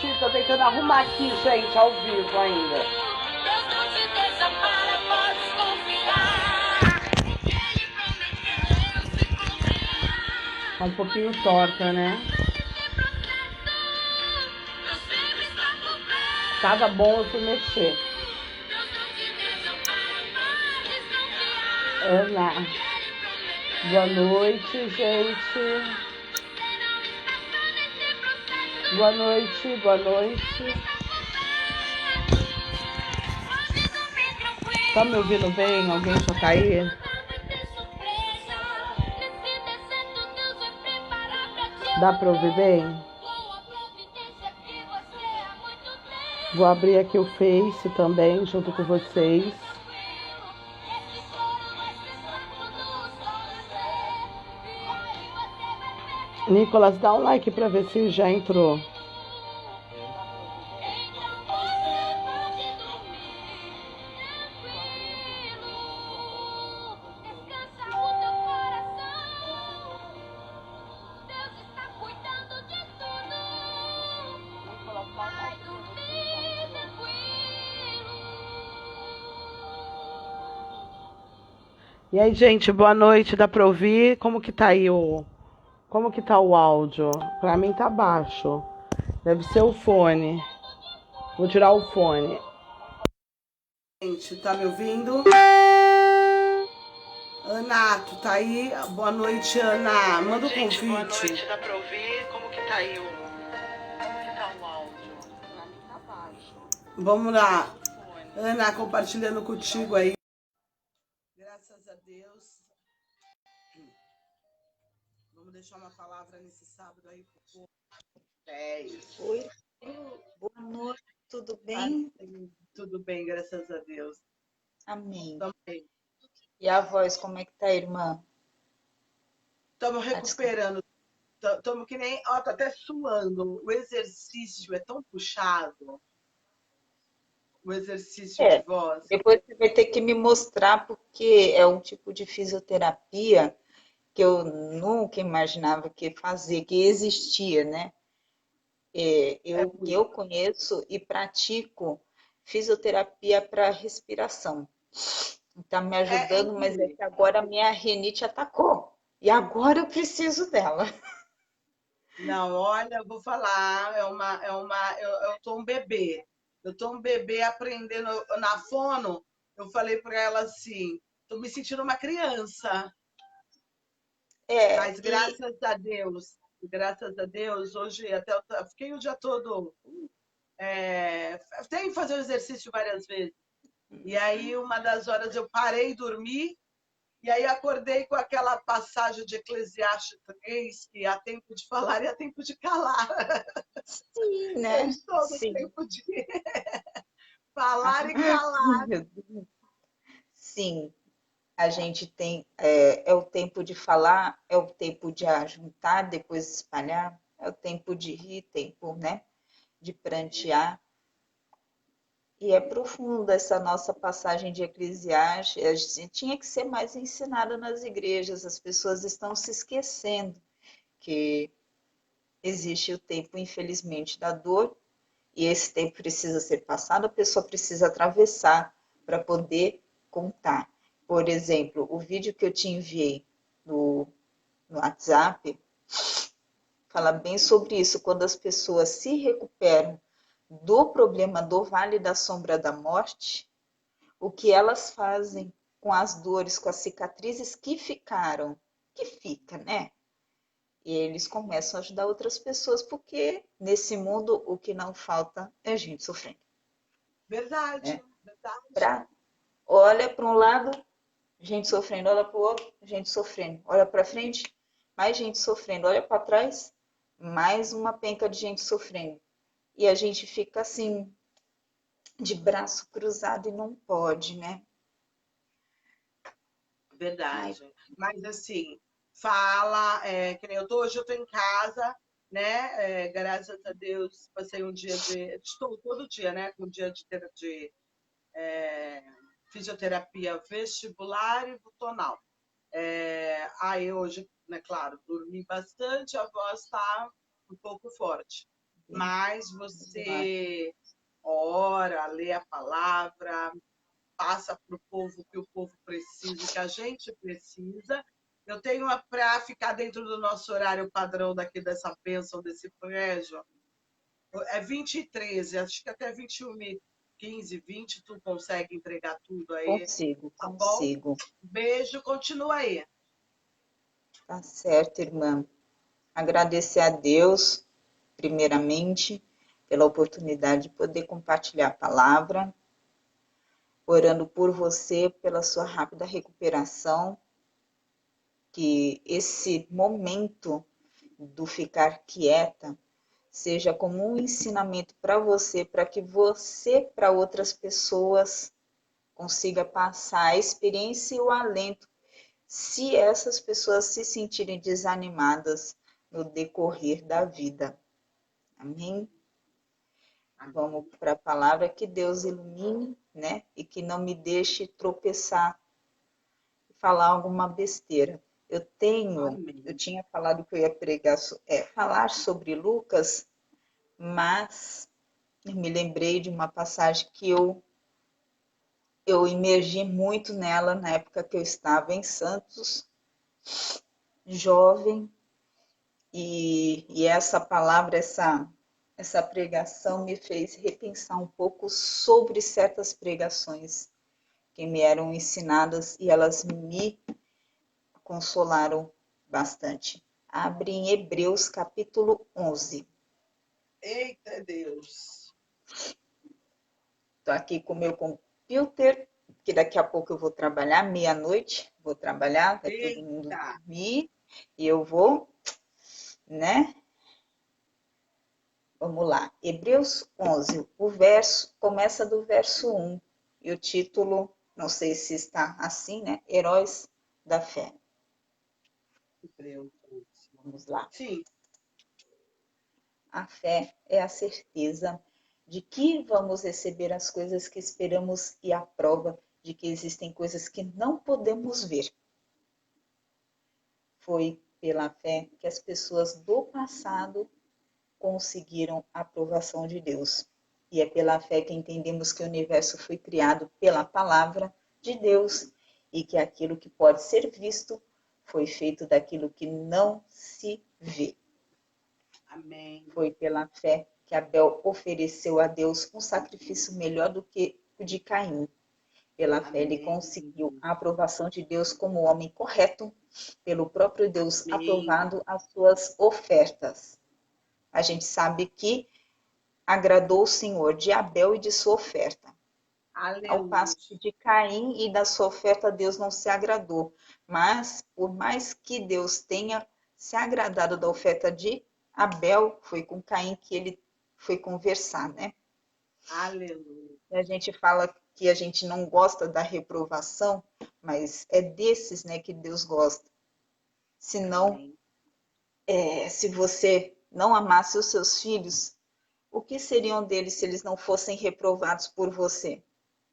noite. Tô tentando arrumar aqui, gente, ao vivo ainda. Tá um pouquinho torta, né? Tava bom, eu fui mexer. Ana. Boa noite, gente. Boa noite, boa noite. Tá me ouvindo bem? Alguém só cair? Dá pra ouvir bem? Vou abrir aqui o Face também, junto com vocês. Nicolas, dá um like pra ver se já entrou. E aí, gente, boa noite, dá pra ouvir? Como que tá aí Como que tá o áudio? Pra mim tá baixo. Deve ser o fone. Vou tirar o fone. Gente, tá me ouvindo? Ana, tu tá aí? Boa noite, Ana. Manda um convite. Boa noite, dá pra ouvir? Como que tá aí Como que tá o áudio? Pra mim tá baixo. Vamos lá. Ana, compartilhando contigo aí. Graças a Deus. Vamos deixar uma palavra nesse sábado aí pro povo. Oi, boa noite, tudo bem? Tudo bem, graças a Deus. Amém. Também. E a voz, como é que tá, irmã? Estamos recuperando. Estamos que nem. Ó, tô até suando. O exercício é tão puxado. O exercício de voz. Depois você vai ter que me mostrar, porque é um tipo de fisioterapia que eu nunca imaginava que fazia, que existia, né? Eu conheço e pratico fisioterapia para respiração. Está me ajudando, mas é que agora a minha rinite atacou. E agora eu preciso dela. Não, olha, eu vou falar, eu tô um bebê. Eu tô um bebê aprendendo na fono. Eu falei para ela assim, tô me sentindo uma criança. Mas graças a Deus, hoje até eu fiquei o dia todo. Tenho que fazer o exercício várias vezes. E aí, uma das horas eu parei de dormir, e aí acordei com aquela passagem de Eclesiastes 3, que há tempo de falar e há tempo de calar. Sim, Eu né? estou no Sim. tempo de falar e calar. Sim, a gente tem, é o tempo de falar, é o tempo de ajuntar, depois espalhar, é o tempo de rir, tempo, né, de prantear. E é profunda essa nossa passagem de Eclesiastes. A gente tinha que ser mais ensinada nas igrejas. As pessoas estão se esquecendo que existe o tempo, infelizmente, da dor, e esse tempo precisa ser passado, a pessoa precisa atravessar para poder contar. Por exemplo, o vídeo que eu te enviei no WhatsApp fala bem sobre isso, quando as pessoas se recuperam do problema do Vale da Sombra da Morte, o que elas fazem com as dores, com as cicatrizes que ficaram, que fica, né? E eles começam a ajudar outras pessoas, porque nesse mundo o que não falta é gente sofrendo. Verdade, Né? verdade. Olha para um lado, gente sofrendo, olha para o outro, gente sofrendo. Olha para frente, mais gente sofrendo. Olha para trás, mais uma penca de gente sofrendo. E a gente fica assim, de braço cruzado e não pode, né? Verdade. Ai. Mas assim, fala, que nem hoje eu estou em casa, né? Graças a Deus, passei um dia estou todo dia, né? Com um dia de fisioterapia vestibular e butonal. Aí hoje, né, claro, dormi bastante, a voz está um pouco forte. mas você ora, lê a palavra, passa para o povo o que o povo precisa, o que a gente precisa. Eu tenho para ficar dentro do nosso horário padrão daqui dessa bênção, desse prédio, é 20 e 13, acho que até 21 e 15, 20, tu consegue entregar tudo aí, Consigo, tá bom? consigo. Beijo, continua aí. Tá certo, irmã. Agradecer a Deus, primeiramente, pela oportunidade de poder compartilhar a palavra, orando por você, pela sua rápida recuperação, que esse momento do ficar quieta seja como um ensinamento para você, para que você, para outras pessoas, consiga passar a experiência e o alento, se essas pessoas se sentirem desanimadas no decorrer da vida. Amém? Vamos para a palavra, que Deus ilumine, né? E que não me deixe tropeçar e falar alguma besteira. Eu tinha falado que eu ia pregar, falar sobre Lucas, mas eu me lembrei de uma passagem que eu imergi muito nela na época que eu estava em Santos, jovem, e essa palavra, essa pregação me fez repensar um pouco sobre certas pregações que me eram ensinadas e elas me consolaram bastante. Abre em Hebreus capítulo 11. Eita Deus! Estou aqui com o meu computer, que daqui a pouco eu vou trabalhar, meia-noite, vou trabalhar, vai todo mundo dormir, e eu vou, né? Vamos lá, Hebreus 11, o verso começa do verso 1, e o título, não sei se está assim, né? Heróis da Fé. Vamos lá. Sim. A fé é a certeza de que vamos receber as coisas que esperamos e a prova de que existem coisas que não podemos ver. Foi pela fé que as pessoas do passado conseguiram a aprovação de Deus. E é pela fé que entendemos que o universo foi criado pela palavra de Deus e que aquilo que pode ser visto foi feito daquilo que não se vê. Amém. Foi pela fé que Abel ofereceu a Deus um sacrifício melhor do que o de Caim. Pela fé ele conseguiu a aprovação de Deus como homem correto, pelo próprio Deus aprovado as suas ofertas. A gente sabe que agradou o Senhor de Abel e de sua oferta. Aleluia. Ao passo que de Caim e da sua oferta Deus não se agradou. Mas, por mais que Deus tenha se agradado da oferta de Abel, foi com Caim que ele foi conversar, né? Aleluia. E a gente fala que a gente não gosta da reprovação, mas é desses, né, que Deus gosta. Senão, se você não amasse os seus filhos, o que seriam deles se eles não fossem reprovados por você?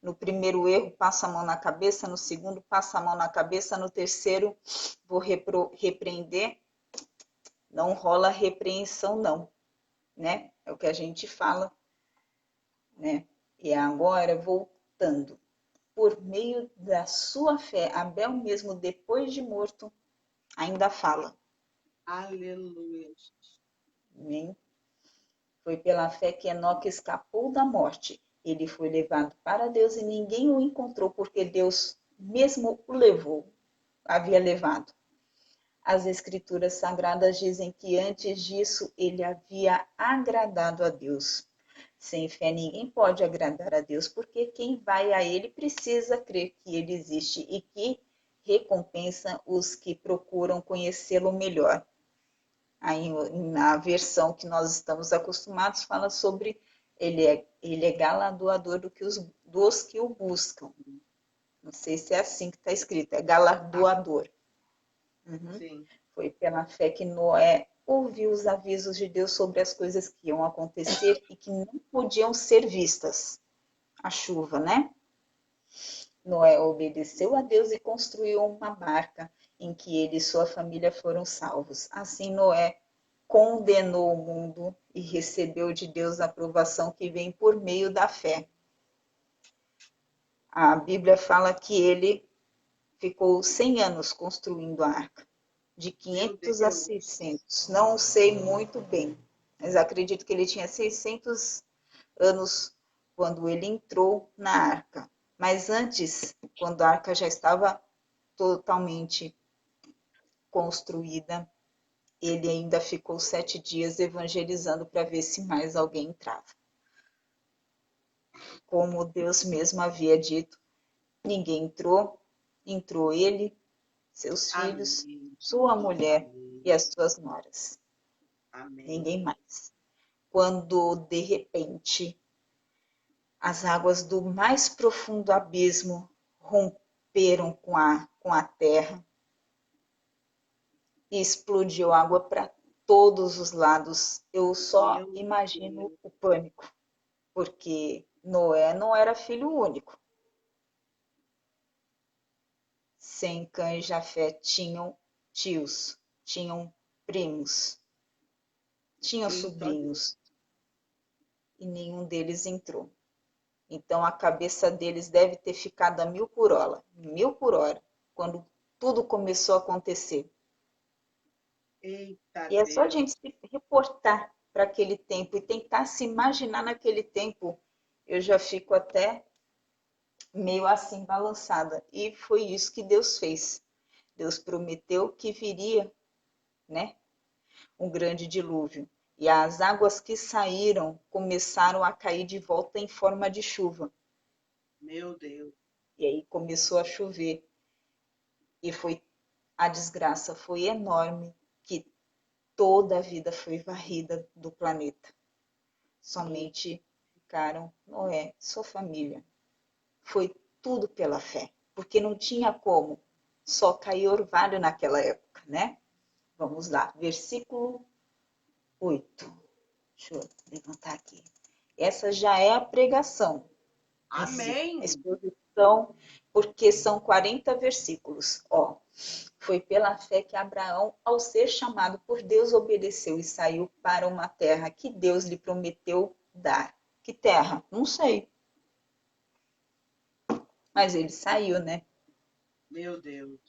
No primeiro erro, passa a mão na cabeça, no segundo, passa a mão na cabeça, no terceiro, vou repreender. Não rola repreensão, não, né? É o que a gente fala, né? E agora, voltando, por meio da sua fé, Abel mesmo, depois de morto, ainda fala. Aleluia. Amém? Foi pela fé que Enoque escapou da morte. Ele foi levado para Deus e ninguém o encontrou, porque Deus mesmo o levou, havia levado. As escrituras sagradas dizem que antes disso ele havia agradado a Deus. Sem fé ninguém pode agradar a Deus, porque quem vai a ele precisa crer que ele existe e que recompensa os que procuram conhecê-lo melhor. Aí, na versão que nós estamos acostumados, fala sobre ele é galardoador dos que o buscam. Não sei se é assim que está escrito, é galardoador. Uhum. Foi pela fé que Noé ouviu os avisos de Deus sobre as coisas que iam acontecer e que não podiam ser vistas. A chuva, né? Noé obedeceu a Deus e construiu uma barca em que ele e sua família foram salvos. Assim, Noé condenou o mundo e recebeu de Deus a aprovação que vem por meio da fé. A Bíblia fala que ele ficou 100 anos construindo a arca, de 500 a 600. Não sei muito bem, mas acredito que ele tinha 600 anos quando ele entrou na arca. Mas antes, quando a arca já estava totalmente construída, ele ainda ficou 7 dias evangelizando para ver se mais alguém entrava. Como Deus mesmo havia dito, ninguém entrou, entrou ele, seus filhos, sua mulher e as suas noras. Ninguém mais. Quando, de repente, as águas do mais profundo abismo romperam com a terra e explodiu água para todos os lados. Eu só imagino o pânico, porque Noé não era filho único. Sem, Cã e Jafé tinham tios, tinham primos, tinham sobrinhos, e nenhum deles entrou. Então a cabeça deles deve ter ficado a 1000 por hora, quando tudo começou a acontecer. Eita, e é só a gente se reportar para aquele tempo e tentar se imaginar naquele tempo, eu já fico até meio assim balançada. E foi isso que Deus fez. Deus prometeu que viria, né, um grande dilúvio. E as águas que saíram começaram a cair de volta em forma de chuva. Meu Deus. E aí começou a chover. E a desgraça foi enorme, que toda a vida foi varrida do planeta. Somente ficaram Noé, sua família. Foi tudo pela fé, porque não tinha como. Só caiu orvalho naquela época, né? Vamos lá, versículo 8. Deixa eu levantar aqui. Essa já é a pregação. Amém. A exposição, porque são 40 versículos. Ó, foi pela fé que Abraão, ao ser chamado por Deus, obedeceu e saiu para uma terra que Deus lhe prometeu dar. Que terra? Não sei. Mas ele saiu, né? Meu Deus.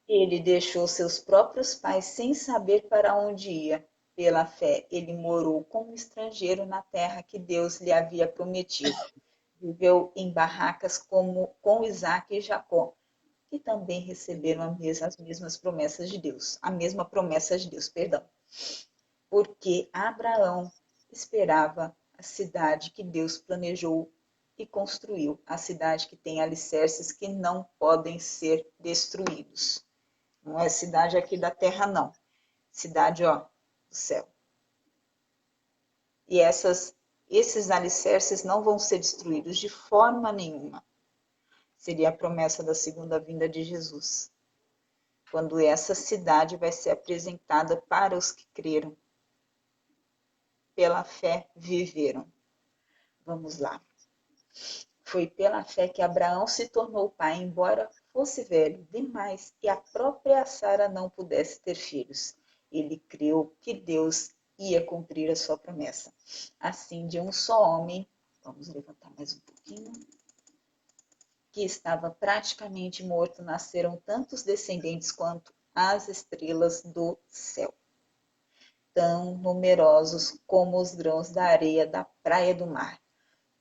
Ele deixou seus próprios pais sem saber para onde ia. Pela fé, ele morou como estrangeiro na terra que Deus lhe havia prometido. Viveu em barracas com Isaac e Jacó, que também receberam as mesmas promessas de Deus. A mesma promessa de Deus, perdão. Porque Abraão esperava a cidade que Deus planejou e construiu, a cidade que tem alicerces que não podem ser destruídos. Não é cidade aqui da terra, não. Cidade, ó, do céu. E esses alicerces não vão ser destruídos de forma nenhuma. Seria a promessa da segunda vinda de Jesus. Quando essa cidade vai ser apresentada para os que creram. Pela fé viveram. Vamos lá. Foi pela fé que Abraão se tornou pai, embora fosse velho demais e a própria Sara não pudesse ter filhos. Ele creu que Deus ia cumprir a sua promessa. Assim, de um só homem, vamos levantar mais um pouquinho, que estava praticamente morto, nasceram tantos descendentes quanto as estrelas do céu, tão numerosos como os grãos da areia da praia do mar.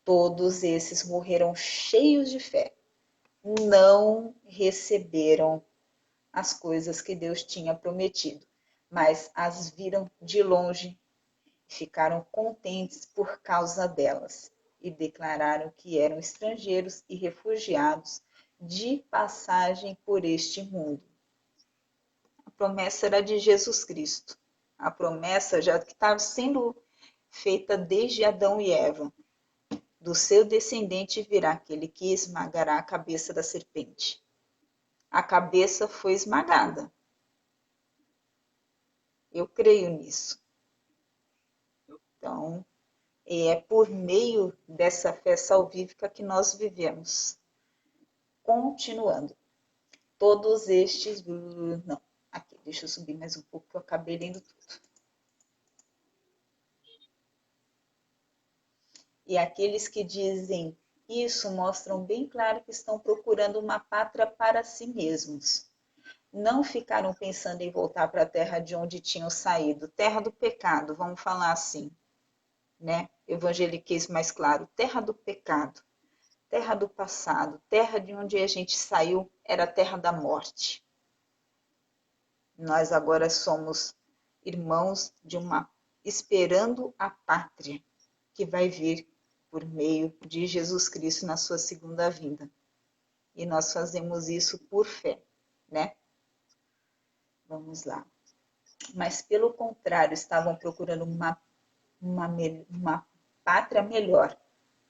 Todos esses morreram cheios de fé. Não receberam as coisas que Deus tinha prometido, mas as viram de longe e ficaram contentes por causa delas e declararam que eram estrangeiros e refugiados de passagem por este mundo. A promessa era de Jesus Cristo. A promessa já que estava sendo feita desde Adão e Eva. Do seu descendente virá aquele que esmagará a cabeça da serpente. A cabeça foi esmagada. Eu creio nisso. Então, é por meio dessa fé salvífica que nós vivemos. Continuando. Todos estes... Não, aqui, deixa eu subir mais um pouco, que eu acabei lendo tudo. E aqueles que dizem isso mostram bem claro que estão procurando uma pátria para si mesmos. Não ficaram pensando em voltar para a terra de onde tinham saído, terra do pecado, vamos falar assim, né? Evangeliquez mais claro, terra do pecado, terra do passado, terra de onde a gente saiu era a terra da morte. Nós agora somos irmãos de uma esperando a pátria que vai vir por meio de Jesus Cristo na sua segunda vinda. E nós fazemos isso por fé, né? Vamos lá. Mas, pelo contrário, estavam procurando uma pátria melhor,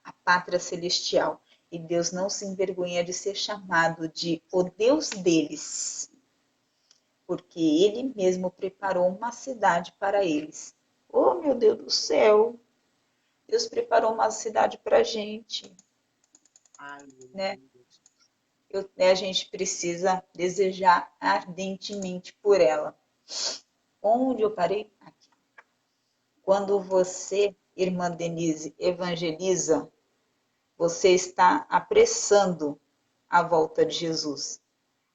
a pátria celestial. E Deus não se envergonha de ser chamado de o Deus deles, porque Ele mesmo preparou uma cidade para eles. Oh, meu Deus do céu! Deus preparou uma cidade para a gente, né? A gente precisa desejar ardentemente por ela. Onde eu parei? Aqui. Quando você, irmã Denise, evangeliza, você está apressando a volta de Jesus.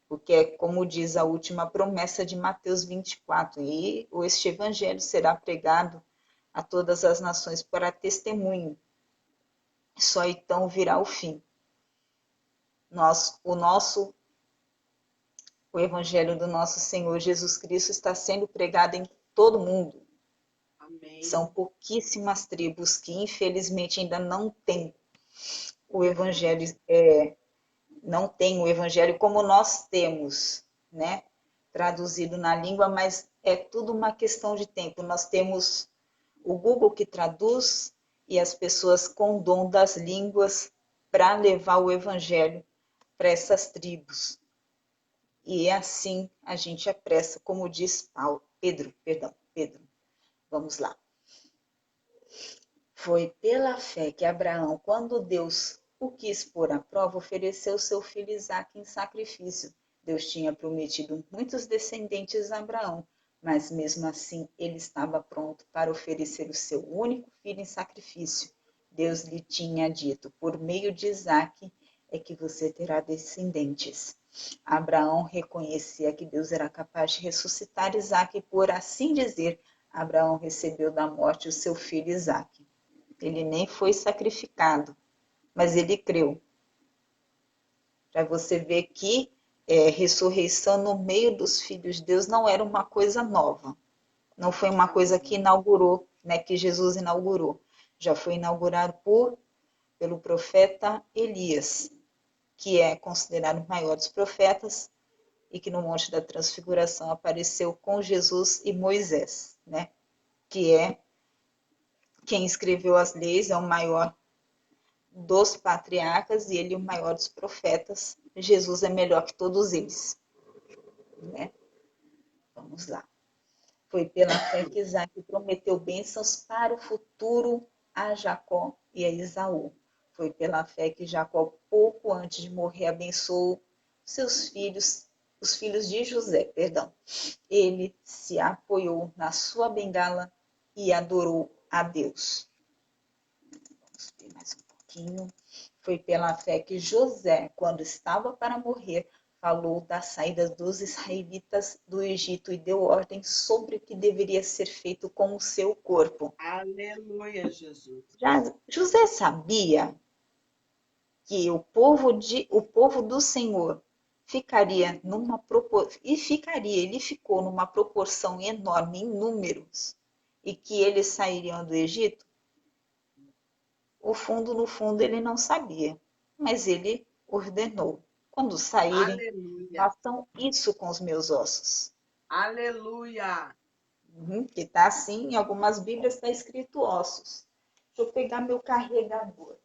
Porque é como diz a última promessa de Mateus 24, e este evangelho será pregado a todas as nações para testemunho. Só então virá o fim. O evangelho do nosso Senhor Jesus Cristo está sendo pregado em todo mundo. Amém. São pouquíssimas tribos que infelizmente ainda não têm o evangelho, não tem o evangelho como nós temos, né? Traduzido na língua, mas é tudo uma questão de tempo. Nós temos o Google que traduz e as pessoas com o dom das línguas para levar o evangelho para essas tribos. E é assim a gente apressa, como diz Pedro. Vamos lá. Foi pela fé que Abraão, quando Deus o quis pôr à prova, ofereceu seu filho Isaque em sacrifício. Deus tinha prometido muitos descendentes a Abraão, mas mesmo assim ele estava pronto para oferecer o seu único filho em sacrifício. Deus lhe tinha dito, por meio de Isaque é que você terá descendentes. Abraão reconhecia que Deus era capaz de ressuscitar Isaque e, por assim dizer, Abraão recebeu da morte o seu filho Isaque. Ele nem foi sacrificado, mas ele creu. Para você ver que ressurreição no meio dos filhos de Deus não era uma coisa nova. Não foi uma coisa que inaugurou, né, que Jesus inaugurou. Já foi inaugurado pelo profeta Elias, que é considerado o maior dos profetas e que no Monte da Transfiguração apareceu com Jesus e Moisés, né? Que é quem escreveu as leis, é o maior dos patriarcas e ele é o maior dos profetas. Jesus é melhor que todos eles, né? Vamos lá. Foi pela fé que Isaac prometeu bênçãos para o futuro a Jacó e a Esaú. Foi pela fé que Jacó, pouco antes de morrer, abençoou seus filhos, os filhos de José, perdão. Ele se apoiou na sua bengala e adorou a Deus. Vamos ver mais um pouquinho. Foi pela fé que José, quando estava para morrer, falou da saída dos israelitas do Egito e deu ordem sobre o que deveria ser feito com o seu corpo. Aleluia, Jesus. José sabia que o povo do Senhor ficaria ele ficou numa proporção enorme em números e que eles sairiam do Egito. No fundo, ele não sabia, mas ele ordenou. Quando saírem, façam isso com os meus ossos. Aleluia! Que está assim, em algumas Bíblias está escrito ossos. Deixa eu pegar meu carregador.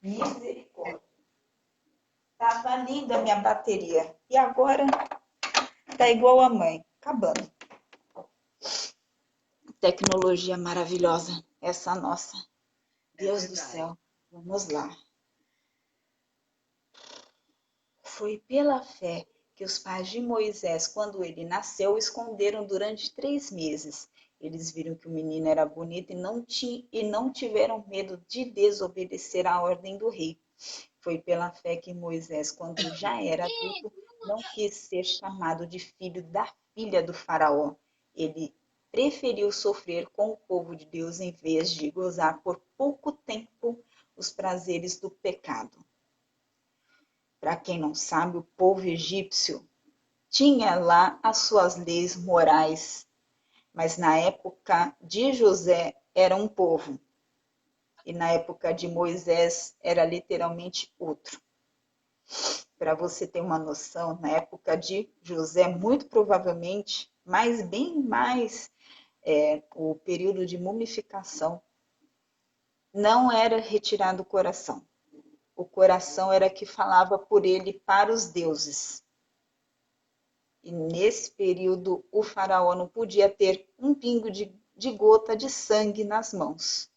Misericórdia. Estava linda a minha bateria. E agora está igual a mãe, acabando. Tecnologia maravilhosa, essa nossa. Deus do céu. Vamos lá. Foi pela fé que os pais de Moisés, quando ele nasceu, o esconderam durante 3 meses Eles viram que o menino era bonito e não tiveram medo de desobedecer à ordem do rei. Foi pela fé que Moisés, quando já era adulto, não quis ser chamado de filho da filha do faraó. Ele preferiu sofrer com o povo de Deus em vez de gozar por pouco tempo os prazeres do pecado. Para quem não sabe, o povo egípcio tinha lá as suas leis morais, mas na época de José era um povo, e na época de Moisés era literalmente outro. Para você ter uma noção, na época de José, muito provavelmente, mas bem mais o período de mumificação, não era retirado o coração. O coração era que falava por ele para os deuses. E nesse período, o faraó não podia ter um pingo de gota de sangue nas mãos.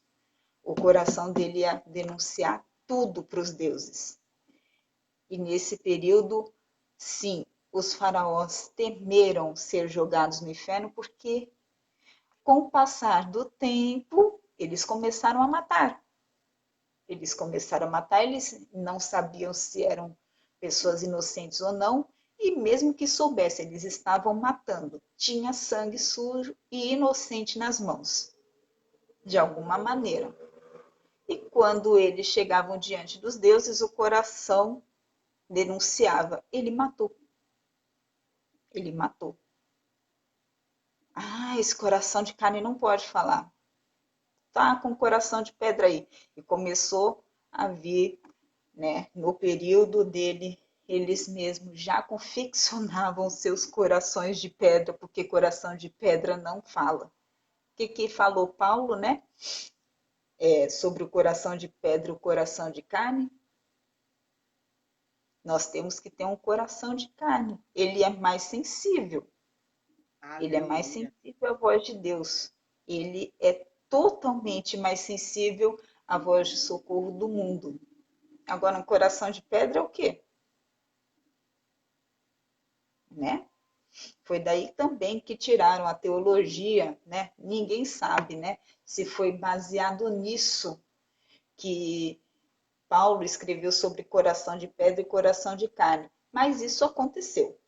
O coração dele ia denunciar tudo para os deuses. E nesse período, sim, os faraós temeram ser jogados no inferno porque, com o passar do tempo, eles começaram a matar. Eles não sabiam se eram pessoas inocentes ou não, e mesmo que soubessem, eles estavam matando. Tinha sangue sujo e inocente nas mãos, de alguma maneira. E quando eles chegavam diante dos deuses, o coração denunciava: ele matou. Ele matou. Ah, esse coração de carne não pode falar. Tá com coração de pedra aí. E começou a vir, né, no período dele, eles mesmos já confeccionavam seus corações de pedra, porque coração de pedra não fala. O que falou Paulo, né? Sobre o coração de pedra e o coração de carne? Nós temos que ter um coração de carne. Ele é mais sensível. Ele é mais sensível à voz de Deus. Ele é totalmente mais sensível à voz de socorro do mundo. Agora, um coração de pedra é o quê? Né? Foi daí também que tiraram a teologia, né? Ninguém sabe, né? Se foi baseado nisso que Paulo escreveu sobre coração de pedra e coração de carne. Mas isso aconteceu.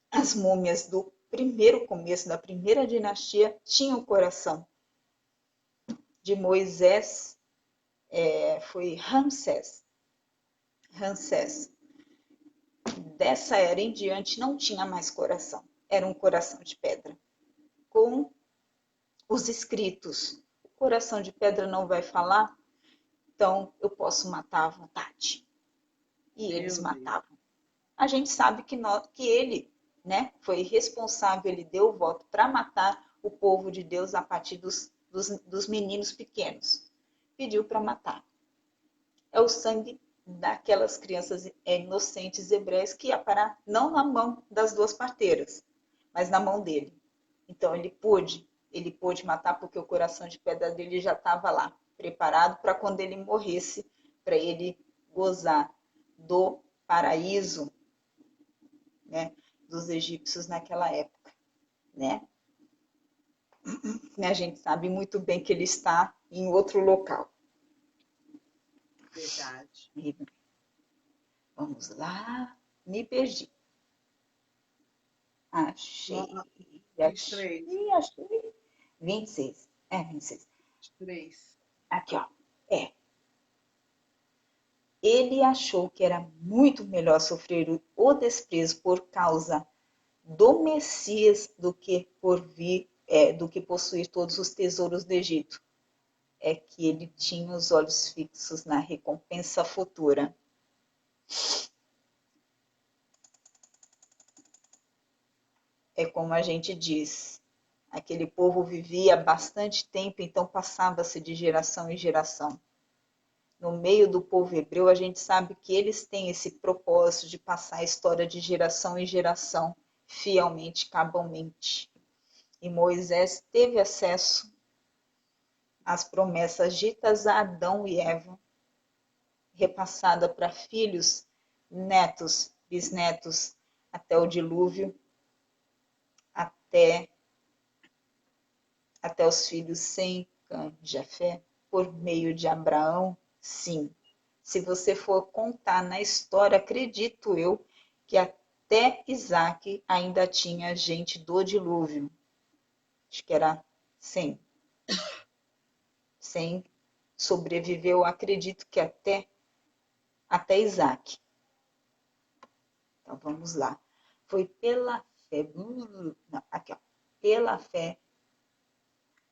As múmias do primeiro começo da primeira dinastia tinham coração. De Moisés foi Ramsés. Dessa era em diante não tinha mais coração. Era um coração de pedra. Com os escritos. O coração de pedra não vai falar, então eu posso matar à vontade. E eles matavam. A gente sabe que ele, né, foi responsável, ele deu o voto para matar o povo de Deus a partir dos meninos pequenos. Pediu para matar. É o sangue daquelas crianças inocentes hebreias que ia parar não na mão das duas parteiras, mas na mão dele. Então ele pôde matar porque o coração de pedra dele já estava lá, preparado para quando ele morresse, para ele gozar do paraíso, né, dos egípcios naquela época, né? A gente sabe muito bem que ele está em outro local. Verdade. Vamos lá, me perdi. Achei. 26. 26. 3. Aqui, ó. Ele achou que era muito melhor sofrer o desprezo por causa do Messias do que do que possuir todos os tesouros do Egito. É que ele tinha os olhos fixos na recompensa futura. É como a gente diz, aquele povo vivia bastante tempo, então passava-se de geração em geração. No meio do povo hebreu, a gente sabe que eles têm esse propósito de passar a história de geração em geração, fielmente, cabalmente. E Moisés teve acesso às promessas ditas a Adão e Eva, repassada para filhos, netos, bisnetos, até o dilúvio, até até os filhos Sem, Cã, Jafé, por meio de Abraão? Sim. Se você for contar na história, acredito eu que até Isaac ainda tinha gente do dilúvio. Acho que era 100. 100 sobreviveu, acredito que até Isaac. Então vamos lá. Foi pela fé. Não, aqui, ó. Pela fé,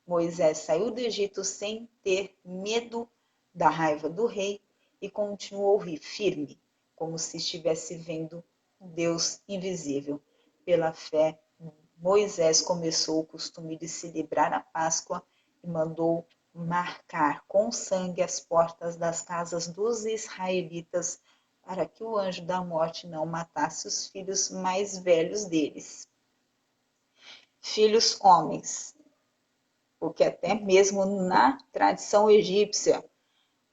Moisés saiu do Egito sem ter medo da raiva do rei e continuou firme, como se estivesse vendo Deus invisível. Pela fé, Moisés começou o costume de celebrar a Páscoa e mandou marcar com sangue as portas das casas dos israelitas para que o anjo da morte não matasse os filhos mais velhos deles. Filhos homens, porque até mesmo na tradição egípcia,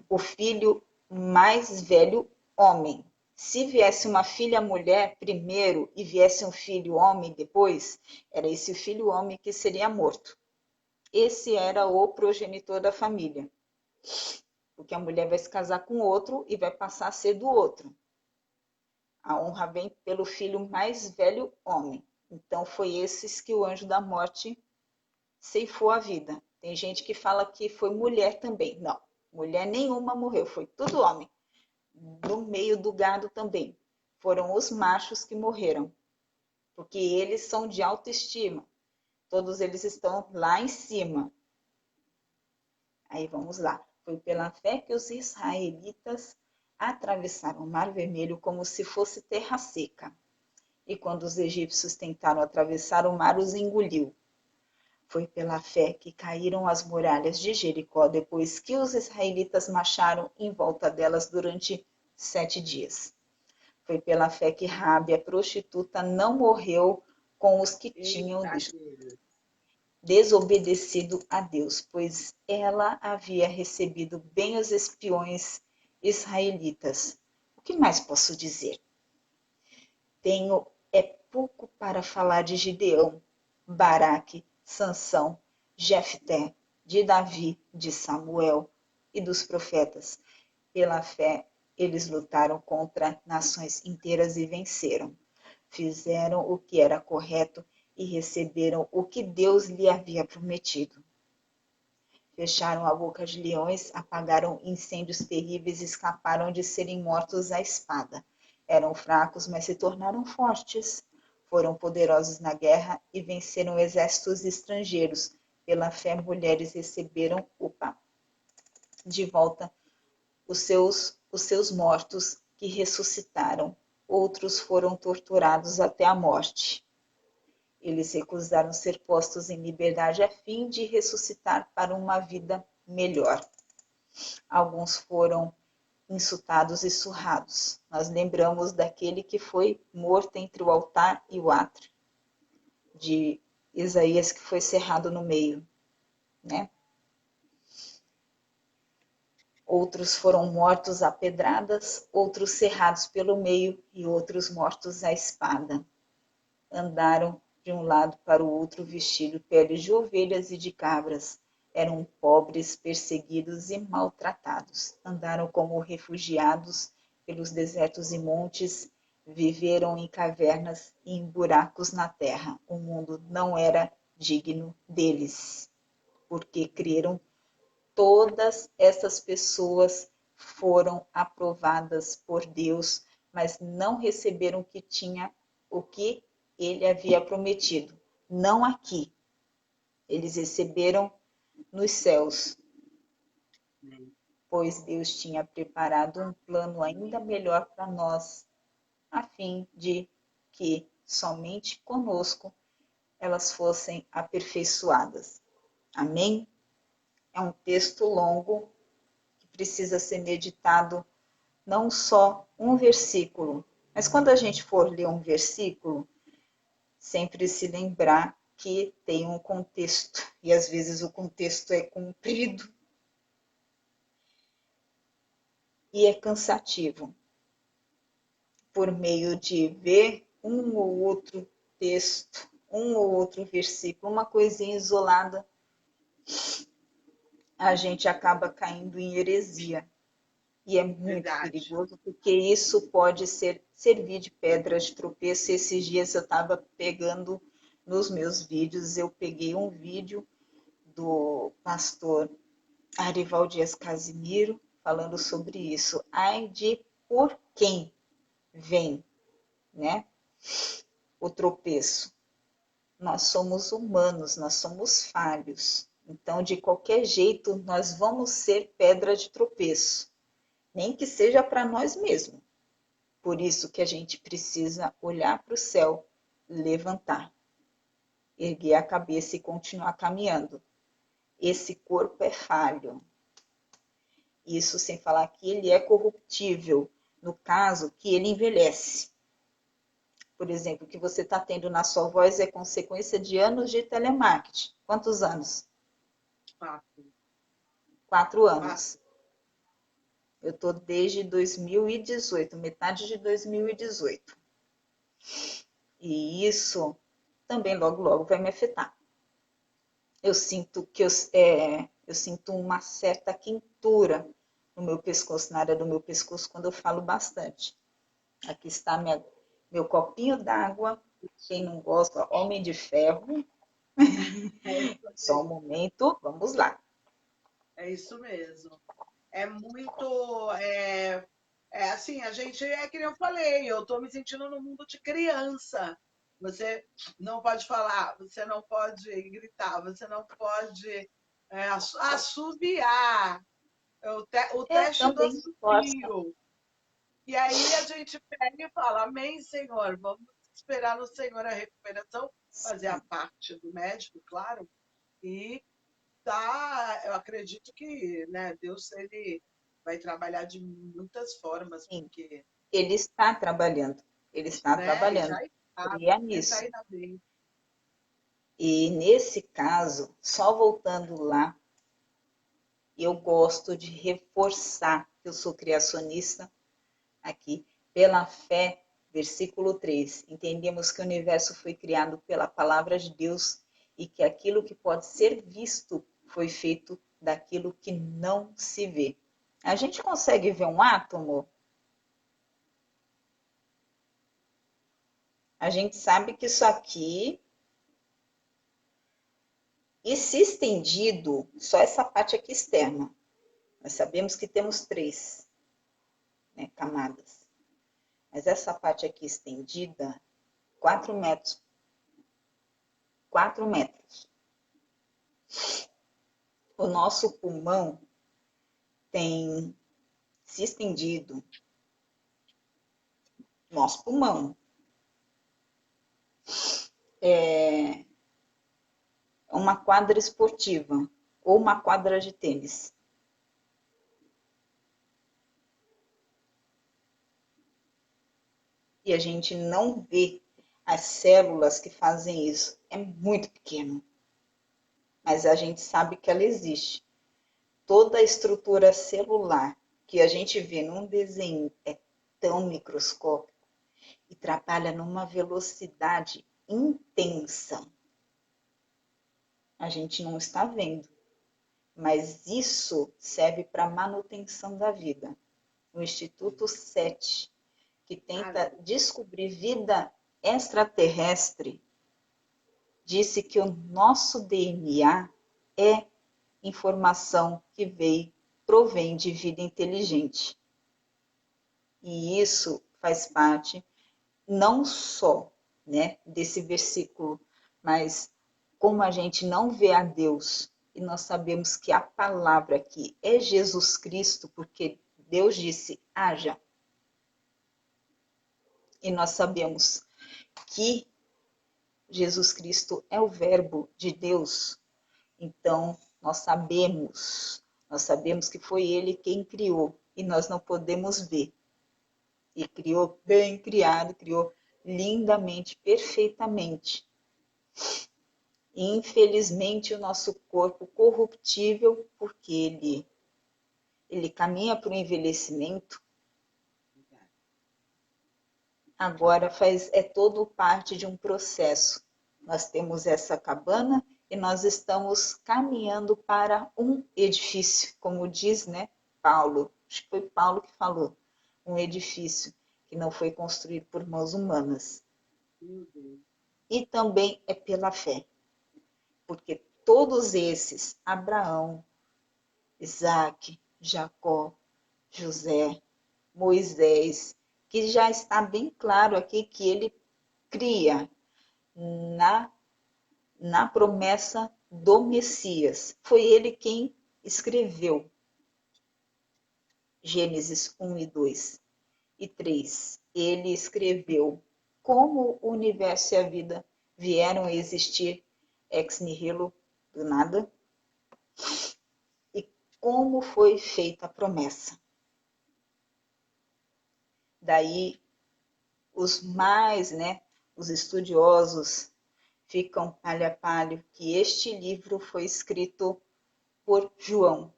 o filho mais velho homem. Se viesse uma filha mulher primeiro e viesse um filho homem depois, era esse filho homem que seria morto. Esse era o progenitor da família. Porque a mulher vai se casar com outro e vai passar a ser do outro. A honra vem pelo filho mais velho homem. Então foi esses que o anjo da morte ceifou a vida. Tem gente que fala que foi mulher também. Não, mulher nenhuma morreu, foi tudo homem. No meio do gado também. Foram os machos que morreram, porque eles são de autoestima. Todos eles estão lá em cima. Aí vamos lá. Foi pela fé que os israelitas atravessaram o Mar Vermelho como se fosse terra seca. E quando os egípcios tentaram atravessar o mar, os engoliu. Foi pela fé que caíram as muralhas de Jericó depois que os israelitas marcharam em volta delas durante 7 dias. Foi pela fé que Raabe, a prostituta, não morreu com os que tinham desobedecido a Deus, pois ela havia recebido bem os espiões israelitas. O que mais posso dizer? Tenho pouco para falar de Gideão, Baraque, Sansão, Jefté, de Davi, de Samuel e dos profetas. Pela fé, eles lutaram contra nações inteiras e venceram. Fizeram o que era correto e receberam o que Deus lhe havia prometido. Fecharam a boca de leões, apagaram incêndios terríveis e escaparam de serem mortos à espada. Eram fracos, mas se tornaram fortes. Foram poderosos na guerra e venceram exércitos estrangeiros. Pela fé, mulheres receberam de volta os seus mortos que ressuscitaram. Outros foram torturados até a morte. Eles recusaram ser postos em liberdade a fim de ressuscitar para uma vida melhor. Alguns foram insultados e surrados. Nós lembramos daquele que foi morto entre o altar e o átrio, de Isaías, que foi cerrado no meio, né? Outros foram mortos a pedradas, outros cerrados pelo meio e outros mortos à espada. Andaram de um lado para o outro vestindo peles de ovelhas e de cabras. Eram pobres, perseguidos e maltratados. Andaram como refugiados pelos desertos e montes, viveram em cavernas e em buracos na terra. O mundo não era digno deles, porque creram. Todas essas pessoas foram aprovadas por Deus, mas não receberam o que ele havia prometido. Não aqui. Eles receberam nos céus, pois Deus tinha preparado um plano ainda melhor para nós, a fim de que somente conosco elas fossem aperfeiçoadas. Amém? É um texto longo que precisa ser meditado, não só um versículo, mas quando a gente for ler um versículo, sempre se lembrar que tem um contexto, e às vezes o contexto é comprido e é cansativo. Por meio de ver um ou outro texto, um ou outro versículo, uma coisinha isolada, a gente acaba caindo em heresia. E é muito Verdade. perigoso, porque isso pode servir de pedra de tropeço. Esses dias eu estava pegando nos meus vídeos, eu peguei um vídeo do pastor Arival Dias Casimiro falando sobre isso. Ai de por quem vem, né? O tropeço. Nós somos humanos, nós somos falhos. Então, de qualquer jeito, nós vamos ser pedra de tropeço, nem que seja para nós mesmos. Por isso que a gente precisa olhar para o céu, levantar, erguer a cabeça e continuar caminhando. Esse corpo é falho. Isso sem falar que ele é corruptível, no caso que ele envelhece. Por exemplo, o que você está tendo na sua voz é consequência de anos de telemarketing. Quantos anos? 4. 4 anos. Eu estou desde 2018, metade de 2018. E isso também logo, logo vai me afetar. Eu sinto que eu sinto uma certa quentura no meu pescoço, na área do meu pescoço, quando eu falo bastante. Aqui está meu copinho d'água. Quem não gosta, Homem de Ferro. Só um momento, vamos lá. É isso mesmo. É muito. Assim, a gente, é que nem eu falei, eu estou me sentindo no mundo de criança. Você não pode falar, você não pode gritar, você não pode assoviar. O Eu teste do também gosto. assovio. E aí a gente pega e fala, amém, Senhor, vamos esperar no Senhor a recuperação, fazer a parte do médico, claro, e eu acredito que, né, Deus ele vai trabalhar de muitas formas, Sim, porque, ele está trabalhando. Ele está né, e trabalhando. já está, Cria está nisso. ainda bem. E nesse caso, só voltando lá, eu gosto de reforçar que eu sou criacionista aqui, pela fé, versículo 3. Entendemos que o universo foi criado pela palavra de Deus e que aquilo que pode ser visto foi feito daquilo que não se vê. A gente consegue ver um átomo? A gente sabe que isso aqui, e se estendido, só essa parte aqui externa, nós sabemos que temos 3, né, camadas. Mas essa parte aqui estendida, 4 metros. 4 metros. O nosso pulmão tem se estendido, nosso pulmão, é uma quadra esportiva ou uma quadra de tênis. E a gente não vê as células que fazem isso. É muito pequeno. Mas a gente sabe que ela existe. Toda a estrutura celular que a gente vê num desenho é tão microscópico e trabalha numa velocidade intensa. A gente não está vendo, mas isso serve para a manutenção da vida. O Instituto SETI, que tenta descobrir vida extraterrestre, disse que o nosso DNA é informação que provém de vida inteligente. E isso faz parte não só, né, desse versículo, mas como a gente não vê a Deus e nós sabemos que a palavra aqui é Jesus Cristo, porque Deus disse, haja. E nós sabemos que Jesus Cristo é o verbo de Deus. Então, nós sabemos que foi ele quem criou e nós não podemos ver. E criou bem criado, criou lindamente, perfeitamente. E, infelizmente, o nosso corpo corruptível, porque ele caminha para o envelhecimento, agora é todo parte de um processo. Nós temos essa cabana e nós estamos caminhando para um edifício, como diz, né, Paulo. Acho que foi Paulo que falou, um edifício que não foi construído por mãos humanas. E também é pela fé, porque todos esses, Abraão, Isaac, Jacó, José, Moisés, que já está bem claro aqui que ele cria na promessa do Messias. Foi ele quem escreveu Gênesis 1 e 2 e 3. Ele escreveu como o universo e a vida vieram a existir ex nihilo, do nada, e como foi feita a promessa. Daí, os mais, né, os estudiosos ficam palho a palho que este livro foi escrito por João.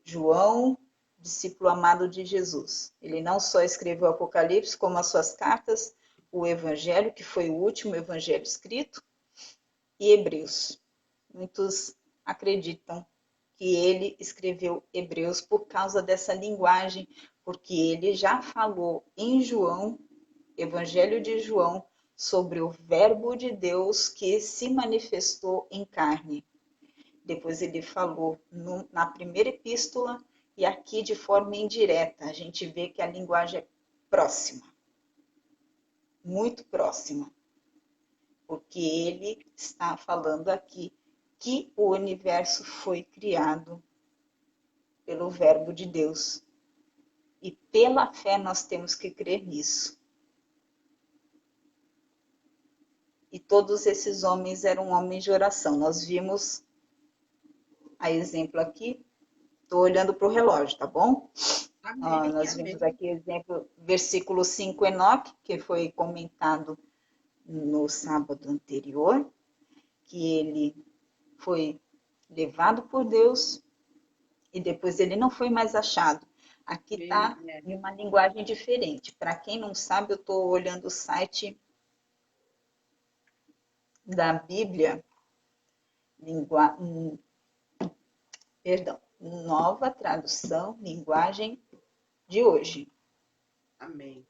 João, discípulo amado de Jesus. Ele não só escreveu o Apocalipse, como as suas cartas, o Evangelho, que foi o último evangelho escrito, e Hebreus. Muitos acreditam que ele escreveu Hebreus por causa dessa linguagem, porque ele já falou em João, Evangelho de João, sobre o Verbo de Deus que se manifestou em carne. Depois ele falou na primeira epístola e aqui de forma indireta. A gente vê que a linguagem é próxima, muito próxima, porque ele está falando aqui que o universo foi criado pelo Verbo de Deus. E pela fé nós temos que crer nisso. E todos esses homens eram homens de oração. Nós vimos a exemplo aqui, estou olhando para o relógio, tá bom? Amém, Nós amém. vimos aqui exemplo, versículo 5, Enoque, que foi comentado no sábado anterior, que ele foi levado por Deus e depois ele não foi mais achado. Aqui está em uma linguagem diferente. Para quem não sabe, eu estou olhando o site da Bíblia, Nova Tradução, Linguagem de Hoje. Amém.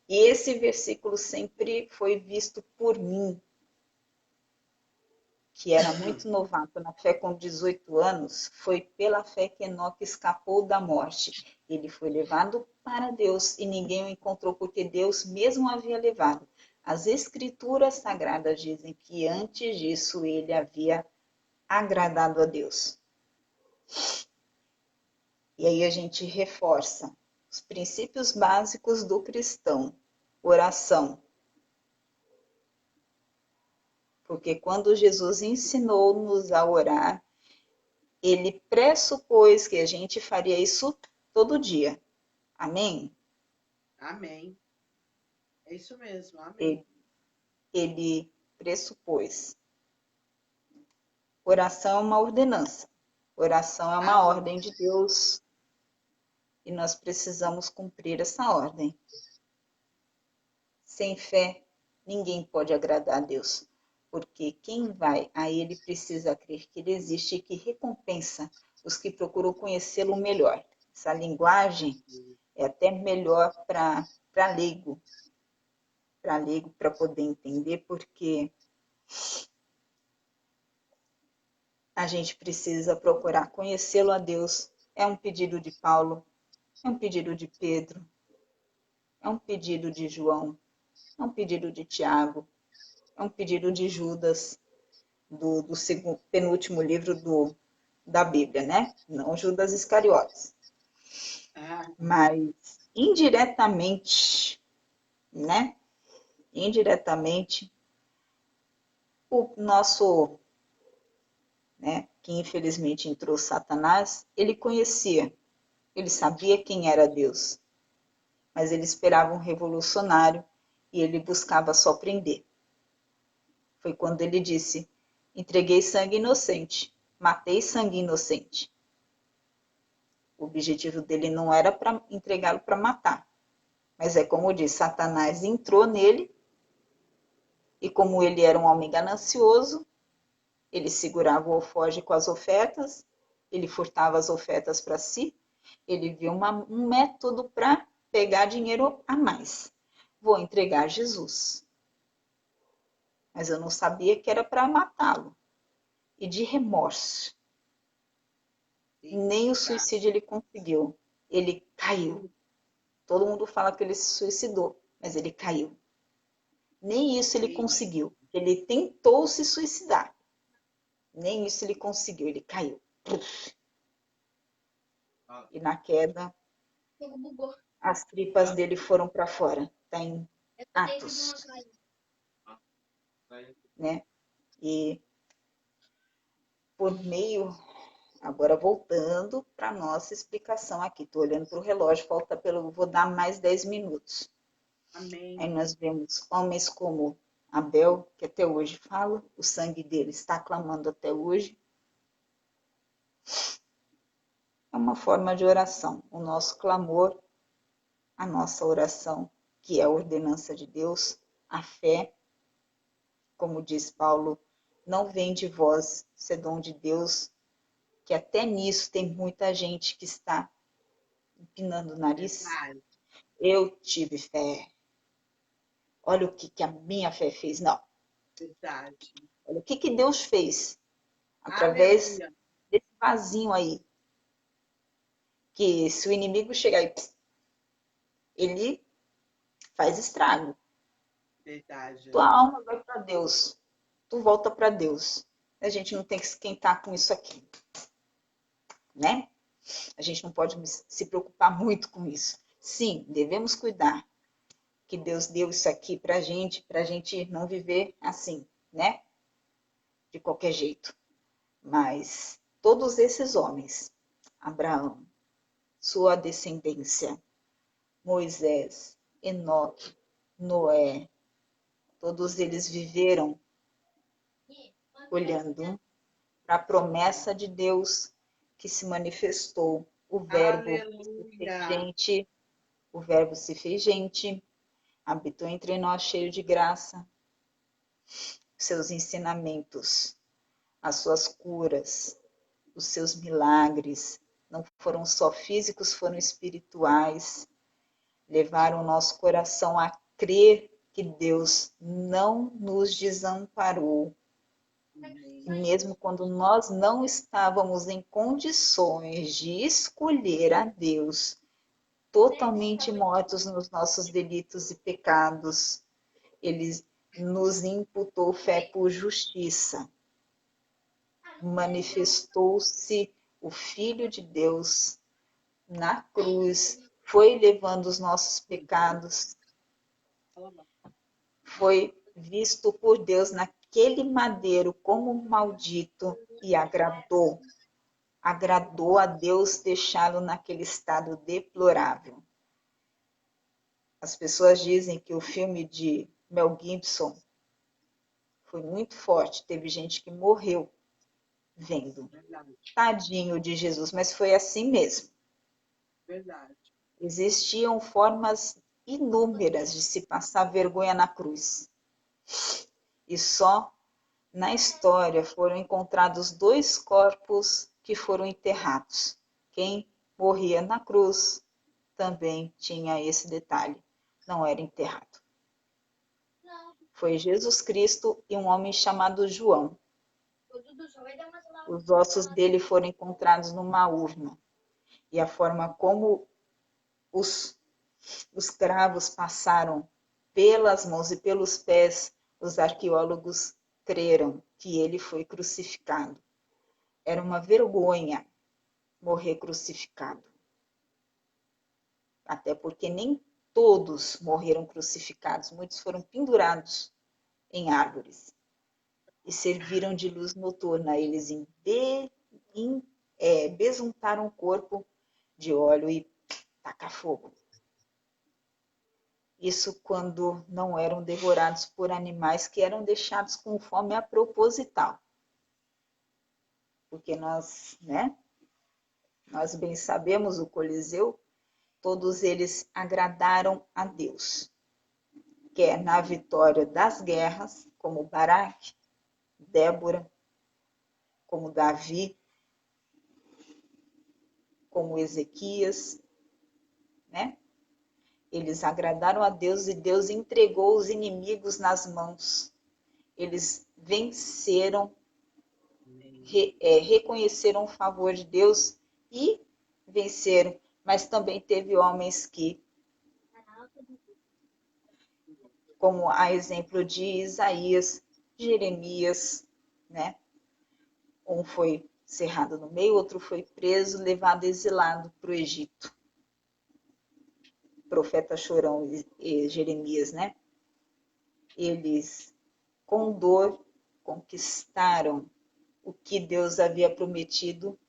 E esse versículo sempre foi visto por mim, que era muito novato na fé com 18 anos, foi pela fé que Enoque escapou da morte. Ele foi levado para Deus e ninguém o encontrou porque Deus mesmo o havia levado. As escrituras sagradas dizem que antes disso ele havia agradado a Deus. E aí a gente reforça os princípios básicos do cristão. Oração. Porque quando Jesus ensinou-nos a orar, ele pressupôs que a gente faria isso todo dia. Amém? Amém. É isso mesmo, amém. Ele pressupôs. Oração é uma ordenança. Oração é uma ordem de Deus. E nós precisamos cumprir essa ordem. Sem fé, ninguém pode agradar a Deus. Porque quem vai a ele precisa crer que ele existe e que recompensa os que procuram conhecê-lo melhor. Essa linguagem é até melhor para leigo, para poder entender, porque a gente precisa procurar conhecê-lo a Deus. É um pedido de Paulo, é um pedido de Pedro, é um pedido de João, é um pedido de Tiago, é um pedido de Judas, do segundo, penúltimo livro da Bíblia, né? Não Judas Iscariotes. Mas indiretamente, né? Indiretamente, o nosso, né, que infelizmente entrou Satanás, ele conhecia, ele sabia quem era Deus, mas ele esperava um revolucionário e ele buscava só prender. Foi quando ele disse: entreguei sangue inocente, matei sangue inocente. O objetivo dele não era para entregá-lo para matar, mas é como diz, Satanás entrou nele e como ele era um homem ganancioso, Ele segurava o alforje com as ofertas, ele furtava as ofertas para si, ele viu um método para pegar dinheiro a mais. Vou entregar Jesus. Mas eu não sabia que era para matá-lo. E de remorso. Nem o suicídio ele conseguiu. Ele caiu. Todo mundo fala que ele se suicidou, mas ele caiu. Nem isso ele conseguiu. Ele tentou se suicidar. Nem isso ele conseguiu. Ele caiu. E na queda, as tripas dele foram para fora. Está em Atos. Né? E por meio, agora voltando para a nossa explicação aqui, estou olhando para o relógio, vou dar mais 10 minutos. Amém. Aí nós vemos homens como Abel, que até hoje fala, o sangue dele está clamando até hoje. É uma forma de oração, o nosso clamor, a nossa oração, que é a ordenança de Deus, a fé, como diz Paulo, não vem de vós, isso é dom de Deus, que até nisso tem muita gente que está empinando o nariz. Eu tive fé. Olha o que a minha fé fez. Não. Verdade. Olha o que Deus fez através desse vasinho aí. Que se o inimigo chegar aí, ele faz estrago. Verdade. Tua alma vai para Deus. Tu volta para Deus. A gente não tem que esquentar com isso aqui. Né? A gente não pode se preocupar muito com isso. Sim, devemos cuidar que Deus deu isso aqui para a gente não viver assim, né? De qualquer jeito. Mas todos esses homens, Abraão, sua descendência, Moisés, Enoque, Noé, todos eles viveram olhando para a promessa de Deus que se manifestou. O Verbo se fez gente, habitou entre nós cheio de graça. Seus ensinamentos, as suas curas, os seus milagres, não foram só físicos, foram espirituais. Levaram o nosso coração a crer que Deus não nos desamparou. E mesmo quando nós não estávamos em condições de escolher a Deus, totalmente mortos nos nossos delitos e pecados, Ele nos imputou fé por justiça. Manifestou-se o Filho de Deus na cruz, foi levando os nossos pecados, foi visto por Deus naquele madeiro como maldito e agradou a Deus deixá-lo naquele estado deplorável. As pessoas dizem que o filme de Mel Gibson foi muito forte, teve gente que morreu vendo. Tadinho de Jesus, mas foi assim mesmo. Verdade. Existiam formas inúmeras de se passar vergonha na cruz. E só na história foram encontrados 2 corpos que foram enterrados. Quem morria na cruz também tinha esse detalhe, não era enterrado. Foi Jesus Cristo e um homem chamado João. Os ossos dele foram encontrados numa urna. E a forma como os cravos passaram pelas mãos e pelos pés, os arqueólogos creram que ele foi crucificado. Era uma vergonha morrer crucificado. Até porque nem todos morreram crucificados, muitos foram pendurados em árvores e serviram de luz noturna. Eles besuntaram o corpo de óleo e tacar fogo. Isso quando não eram devorados por animais que eram deixados com fome a proposital. Porque nós bem sabemos o Coliseu, todos eles agradaram a Deus. Quer na vitória das guerras, como Baraque, Débora, como Davi, como Ezequias, né? Eles agradaram a Deus e Deus entregou os inimigos nas mãos. Eles venceram, reconheceram o favor de Deus e venceram. Mas também teve homens que, como a exemplo de Isaías, Jeremias, né? Um foi cerrado no meio, outro foi preso, levado exilado para o Egito. Profeta Chorão e Jeremias, né? Eles, com dor, conquistaram o que Deus havia prometido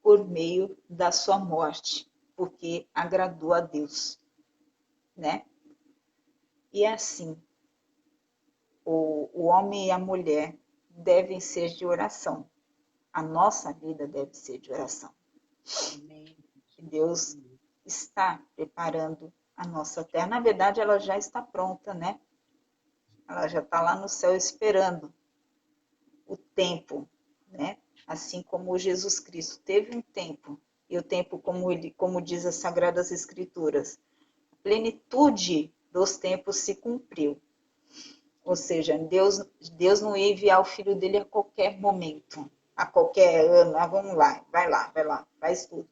por meio da sua morte, porque agradou a Deus, né? E é assim, o homem e a mulher devem ser de oração. A nossa vida deve ser de oração. Deus está preparando a nossa terra. Na verdade, ela já está pronta, né? Ela já está lá no céu esperando o tempo, né? Assim como Jesus Cristo teve um tempo, e o tempo, como diz as Sagradas Escrituras, a plenitude dos tempos se cumpriu. Ou seja, Deus não ia enviar o Filho dele a qualquer momento, a qualquer ano. Ah, vamos lá, faz tudo.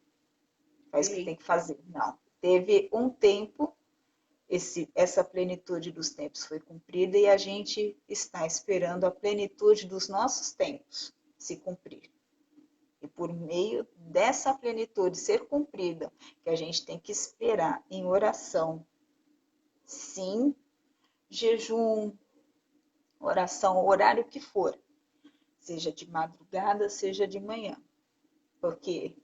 Faz o que tem que fazer. Não. Teve um tempo, essa plenitude dos tempos foi cumprida e a gente está esperando a plenitude dos nossos tempos se cumprir. E por meio dessa plenitude ser cumprida, que a gente tem que esperar em oração, sim, jejum, oração, horário que for, seja de madrugada, seja de manhã, porque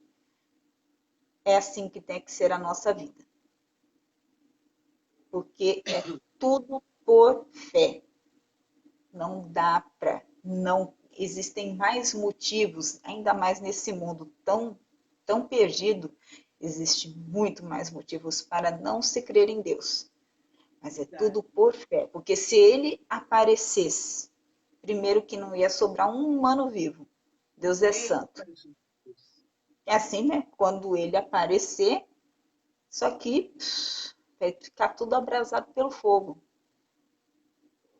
é assim que tem que ser a nossa vida. Porque é tudo por fé. Não dá para, não existem mais motivos, ainda mais nesse mundo tão perdido, existe muito mais motivos para não se crer em Deus. Mas é tudo por fé, porque se ele aparecesse, primeiro que não ia sobrar um humano vivo. Deus é santo. É assim, né? Quando ele aparecer, só que vai ficar tudo abrasado pelo fogo.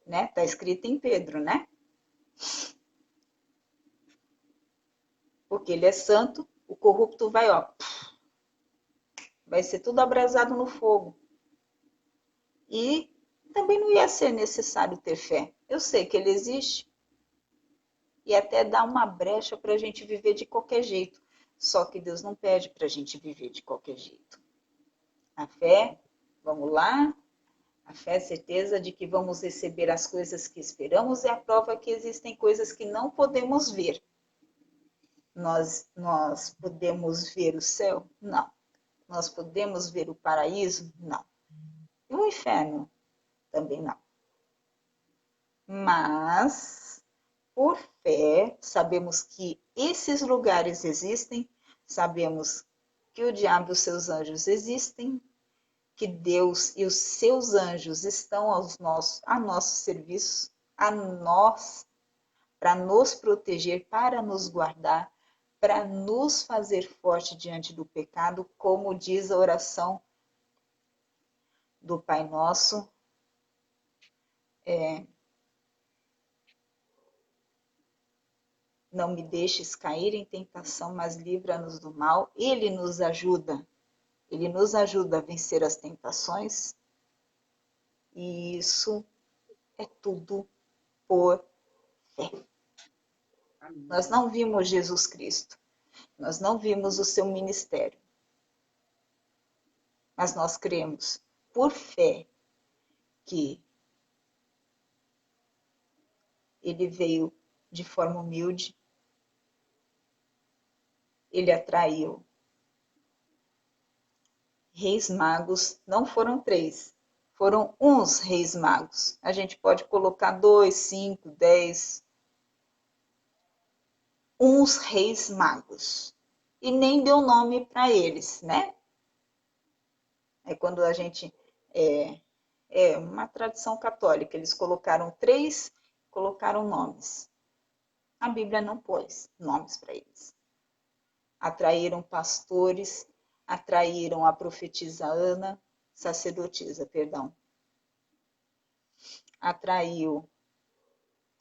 Né? Tá escrito em Pedro, né? Porque ele é santo, o corrupto vai, ó, vai ser tudo abrasado no fogo. E também não ia ser necessário ter fé. Eu sei que ele existe e até dá uma brecha para a gente viver de qualquer jeito. Só que Deus não pede para a gente viver de qualquer jeito. A fé, vamos lá, a fé é a certeza de que vamos receber as coisas que esperamos e a prova que existem coisas que não podemos ver. Nós podemos ver o céu? Não. Nós podemos ver o paraíso? Não. E o inferno? Também não. Mas, por fé, sabemos que esses lugares existem, sabemos que o diabo e os seus anjos existem, que Deus e os seus anjos estão a nosso serviço, a nós, para nos proteger, para nos guardar, para nos fazer forte diante do pecado, como diz a oração do Pai Nosso. Não me deixes cair em tentação, mas livra-nos do mal. Ele nos ajuda a vencer as tentações. E isso é tudo por fé. Nós não vimos Jesus Cristo, nós não vimos o seu ministério, mas nós cremos por fé que ele veio de forma humilde, ele atraiu reis magos, não foram 3, foram uns reis magos. A gente pode colocar 2, 5, 10, uns reis magos. E nem deu nome para eles, né? É quando a gente... É uma tradição católica, eles colocaram 3, colocaram nomes. A Bíblia não pôs nomes para eles. Atraíram pastores, atraíram a profetisa Ana, sacerdotisa, perdão. Atraiu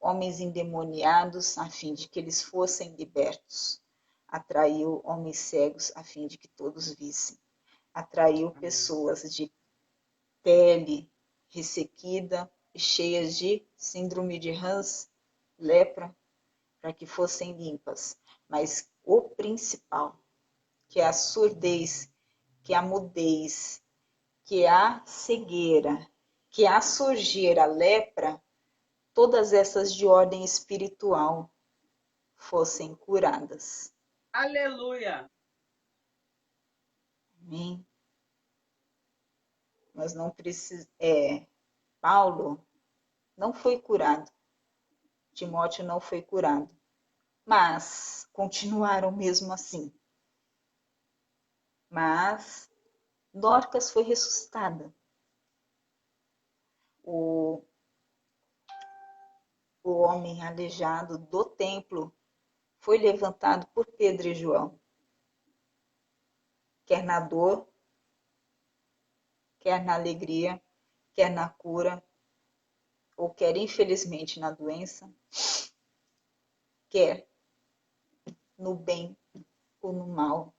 homens endemoniados a fim de que eles fossem libertos. Atraiu homens cegos a fim de que todos vissem. Atraiu pessoas de pele ressequida e cheias de síndrome de Hans, lepra, para que fossem limpas. Mas o principal, que é a surdez, que é a mudez, que é a cegueira, que é a surgir a lepra, todas essas de ordem espiritual fossem curadas. Aleluia! Amém? Nós não precisamos. Paulo não foi curado. Timóteo não foi curado. Mas continuaram mesmo assim. Mas Dorcas foi ressuscitada. O homem aleijado do templo foi levantado por Pedro e João. Quer na dor, quer na alegria, quer na cura, ou quer infelizmente na doença, quer no bem ou no mal,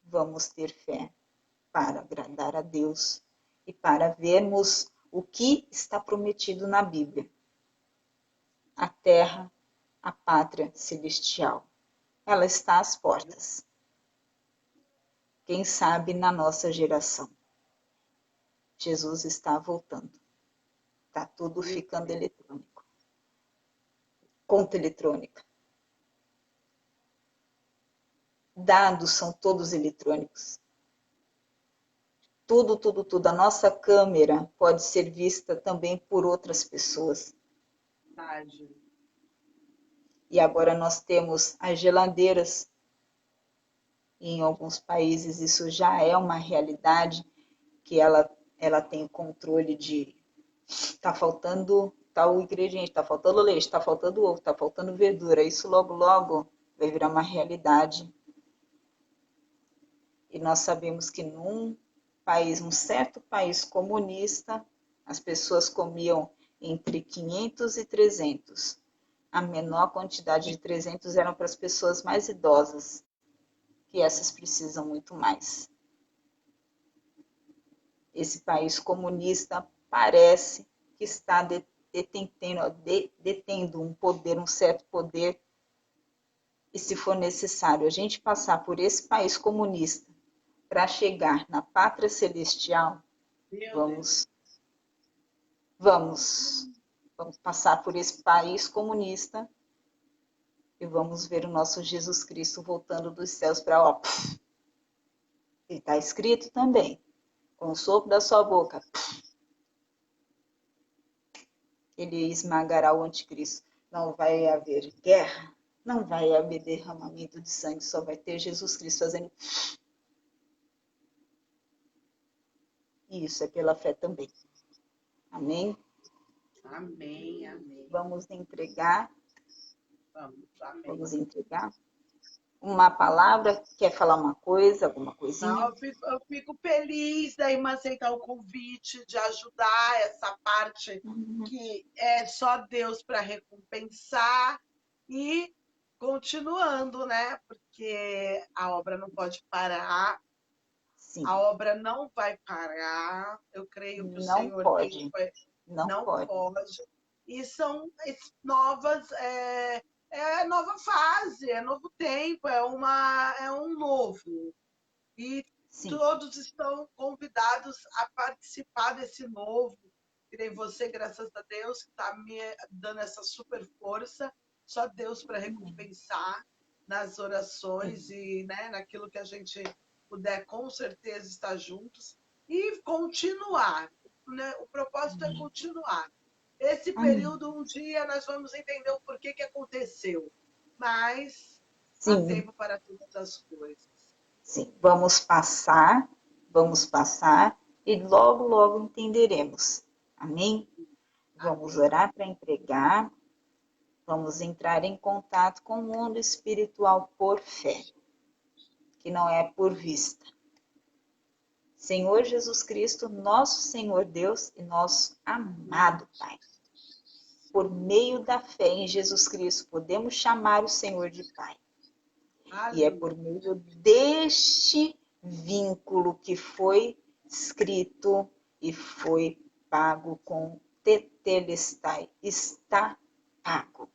vamos ter fé para agradar a Deus e para vermos o que está prometido na Bíblia. A terra, a pátria celestial, ela está às portas. Quem sabe na nossa geração. Jesus está voltando. Está tudo ficando eletrônico. Conta eletrônica. Dados são todos eletrônicos. Tudo, tudo, tudo. A nossa câmera pode ser vista também por outras pessoas. E agora nós temos as geladeiras. Em alguns países isso já é uma realidade, que ela tem controle de está faltando tal ingrediente, está faltando leite, está faltando ovo, está faltando verdura. Isso logo, logo vai virar uma realidade. E nós sabemos que num certo país comunista, as pessoas comiam entre 500 e 300. A menor quantidade de 300 eram para as pessoas mais idosas, que essas precisam muito mais. Esse país comunista parece que está detendo um poder, um certo poder, e se for necessário a gente passar por esse país comunista para chegar na pátria celestial, vamos passar por esse país comunista e vamos ver o nosso Jesus Cristo voltando dos céus para ó. E está escrito também, com o sopro da sua boca, ele esmagará o anticristo. Não vai haver guerra, não vai haver derramamento de sangue, só vai ter Jesus Cristo fazendo. E isso é pela fé também. Amém? Amém, amém. Vamos entregar. Amém. Vamos entregar. Uma palavra, quer falar uma coisa, alguma coisinha? Não, eu fico feliz da irmã aceitar o convite, de ajudar essa parte que é só Deus para recompensar e continuando, né? Porque a obra não pode parar, Sim. a obra não vai parar. Eu creio que o Não Senhor pode. não pode. E são novas, nova fase, é novo tempo, é um novo. E Sim. todos estão convidados a participar desse novo. Que nem você, graças a Deus, que está me dando essa super força. Só Deus para recompensar nas orações e, né, naquilo que a gente puder, com certeza, estar juntos. E continuar. Né? O propósito é continuar. Esse período, um dia, nós vamos entender o porquê que aconteceu. Mas há tempo para todas as coisas. Sim, vamos passar e logo, logo entenderemos. Amém? Vamos orar para entregar. Vamos entrar em contato com o mundo espiritual por fé, que não é por vista. Senhor Jesus Cristo, nosso Senhor Deus e nosso amado Pai. Por meio da fé em Jesus Cristo, podemos chamar o Senhor de Pai. E é por meio deste vínculo que foi escrito e foi pago com tetelestai, está pago.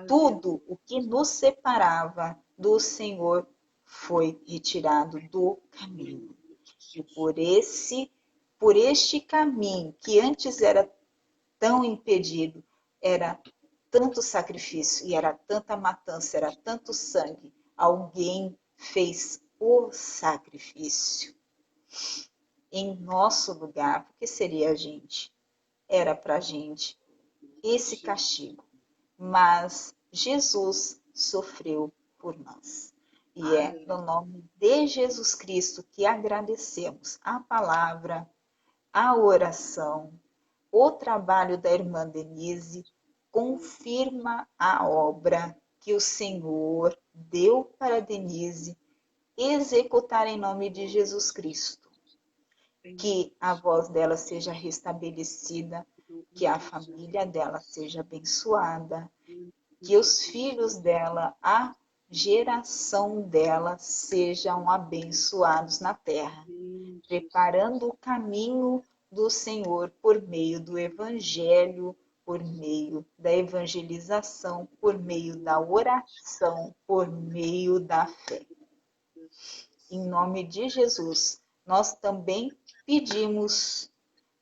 Tudo o que nos separava do Senhor foi retirado do caminho. E por este caminho que antes era tão impedido, era tanto sacrifício e era tanta matança, era tanto sangue, alguém fez o sacrifício em nosso lugar. Porque seria a gente? Era para a gente esse castigo. Mas Jesus sofreu por nós. E é no nome de Jesus Cristo que agradecemos a palavra, a oração, o trabalho da irmã Denise, confirma a obra que o Senhor deu para Denise executar em nome de Jesus Cristo. Que a voz dela seja restabelecida, que a família dela seja abençoada, que os filhos dela, a geração dela, sejam abençoados na terra, preparando o caminho do Senhor por meio do Evangelho, por meio da evangelização, por meio da oração, por meio da fé. Em nome de Jesus, nós também pedimos,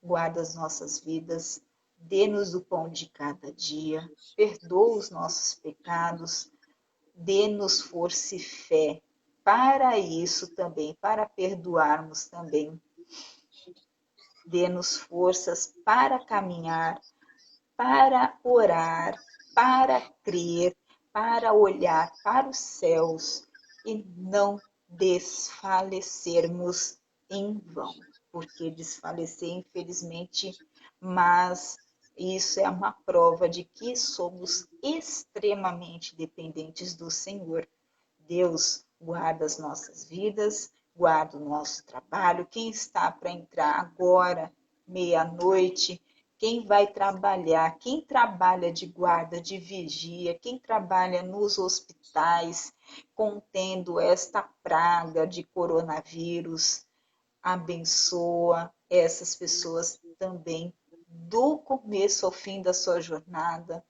guarda as nossas vidas, dê-nos o pão de cada dia, perdoa os nossos pecados, dê-nos força e fé para isso também, para perdoarmos também. Dê-nos forças para caminhar, para orar, para crer, para olhar para os céus e não desfalecermos em vão. Porque desfalecer, infelizmente, mas isso é uma prova de que somos extremamente dependentes do Senhor. Deus guarda as nossas vidas, guarda o nosso trabalho. Quem está para entrar agora, meia-noite, quem vai trabalhar, quem trabalha de guarda, de vigia, quem trabalha nos hospitais, contendo esta praga de coronavírus, abençoa essas pessoas também, do começo ao fim da sua jornada.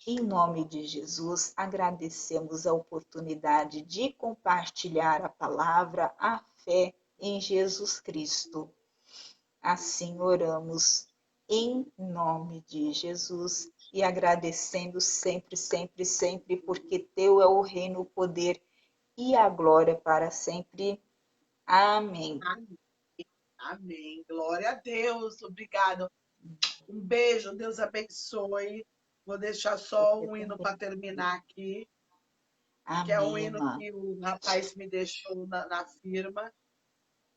Em nome de Jesus, agradecemos a oportunidade de compartilhar a palavra, a fé em Jesus Cristo. Assim oramos em nome de Jesus e agradecendo sempre, sempre, sempre, porque teu é o reino, o poder e a glória para sempre. Amém. Amém. Glória a Deus. Obrigado. Um beijo. Deus abençoe. Vou deixar só um hino para terminar aqui. Amém, que é um hino irmã. que o rapaz me deixou na firma,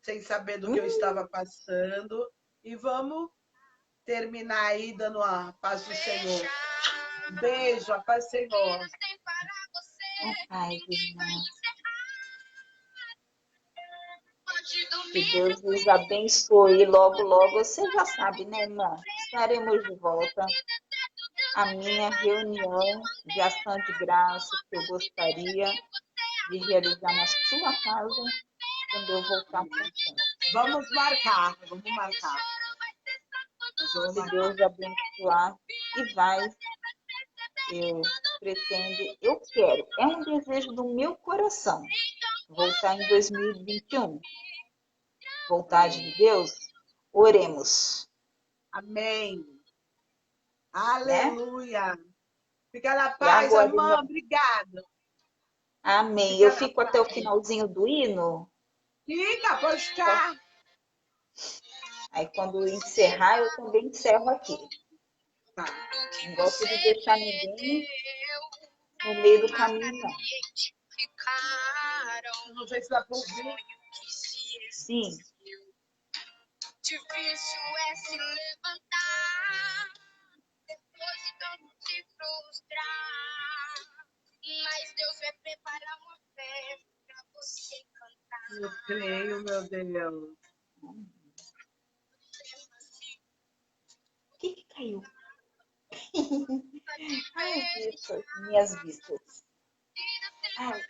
sem saber do que eu estava passando. E vamos terminar aí dando a paz do Senhor. Beijo, a paz do Senhor. A paz, irmã. Que Deus nos abençoe. Logo, logo, você já sabe, né, irmã? Estaremos de volta. A minha reunião de ação de graça que eu gostaria de realizar na sua casa quando eu voltar para casa. Vamos marcar, vamos marcar. Se Deus abençoar e vai, eu pretendo, eu quero, é um desejo do meu coração, voltar em 2021. Vontade de Deus, oremos. Amém. Aleluia. Né? Fica na E paz, agora, irmã. irmã, Obrigada. amém. Fica Eu na fico até o finalzinho do hino. Fica, pode ficar. Aí quando eu encerrar, eu também encerro aqui. Tá. Não gosto de deixar ninguém no meio do caminho, não. Não sei se dá para ouvir. Sim. Difícil é se levantar depois de tanto se frustrar. Eu creio, meu Deus. O que caiu? Ai, vistas, minhas vistas. Ai,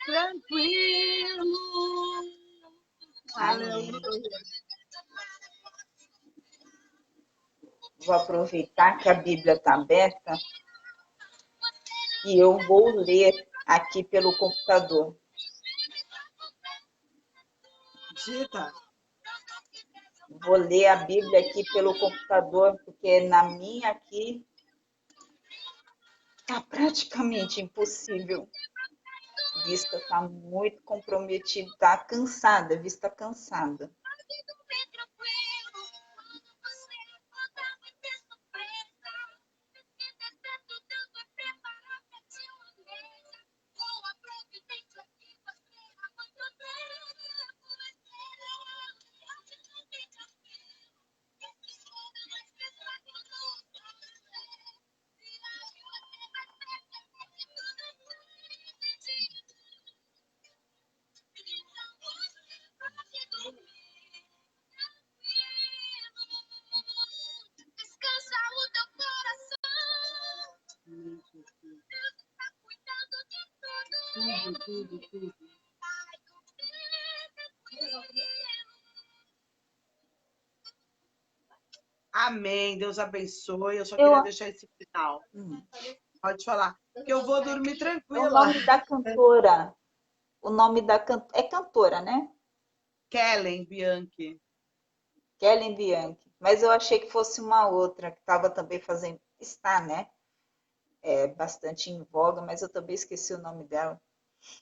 Tranquilo. amém. Aleluia. Vou aproveitar que a Bíblia está aberta e eu vou ler aqui pelo computador. Dita. Vou ler a Bíblia aqui pelo computador, porque na minha aqui está praticamente impossível. Vista está muito comprometida, está cansada, vista cansada. Tudo. Amém. Deus abençoe. Eu só queria deixar esse final. Pode falar. Que eu vou dormir O tranquila. nome da cantora, é cantora, né? Kellen Bianchi. Kellen Bianchi. Mas eu achei que fosse uma outra que estava também fazendo, está, né? É bastante em voga, mas eu também esqueci o nome dela.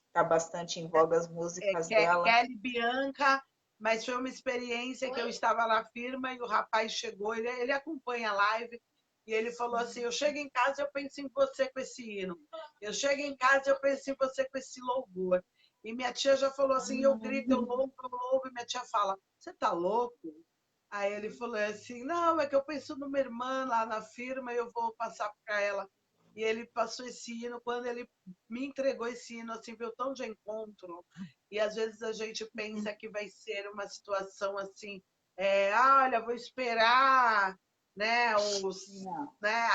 Está bastante em voga as músicas dela. Kelly Bianca, mas foi uma experiência que eu estava na firma e o rapaz chegou, ele acompanha a live, e ele falou assim, eu chego em casa e eu penso em você com esse hino. Eu chego em casa e eu penso em você com esse louvor. E minha tia já falou assim, eu grito, eu louvo, e minha tia fala, você tá louco? Aí ele falou assim, não, é que eu penso numa irmã lá na firma e eu vou passar para ela. E ele passou esse hino, quando ele me entregou esse hino, assim, veio tão de encontro. E às vezes a gente pensa que vai ser uma situação assim, olha, vou esperar, né, né,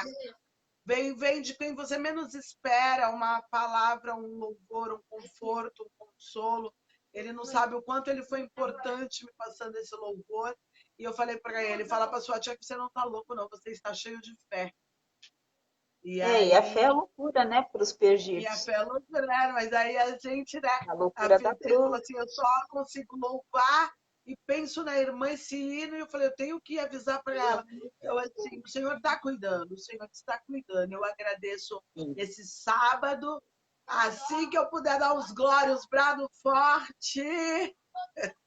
vem de quem você menos espera, uma palavra, um louvor, um conforto, um consolo. Ele não sabe o quanto ele foi importante me passando esse louvor. E eu falei para ele, fala para sua tia que você não está louco, não, você está cheio de fé. E E a fé é aí, loucura, né, para os e a perdidos. fé é loucura, né? Mas aí a gente, né? A loucura da Ele falou cruz. assim, eu só consigo louvar e penso na irmã esse hino, e eu falei, eu tenho que avisar para ela. Eu assim, o Senhor está cuidando, o Senhor está cuidando. Eu agradeço esse sábado. Assim que eu puder dar uns glórias, uns brado forte,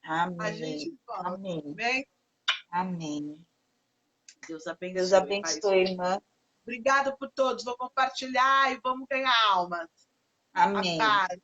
a gente Amém. volta. Amém. Bem? Amém. Deus Deus abençoe, Pai. abençoe, irmã. Obrigado por todos. Vou compartilhar e vamos ganhar almas. A Amém. paz.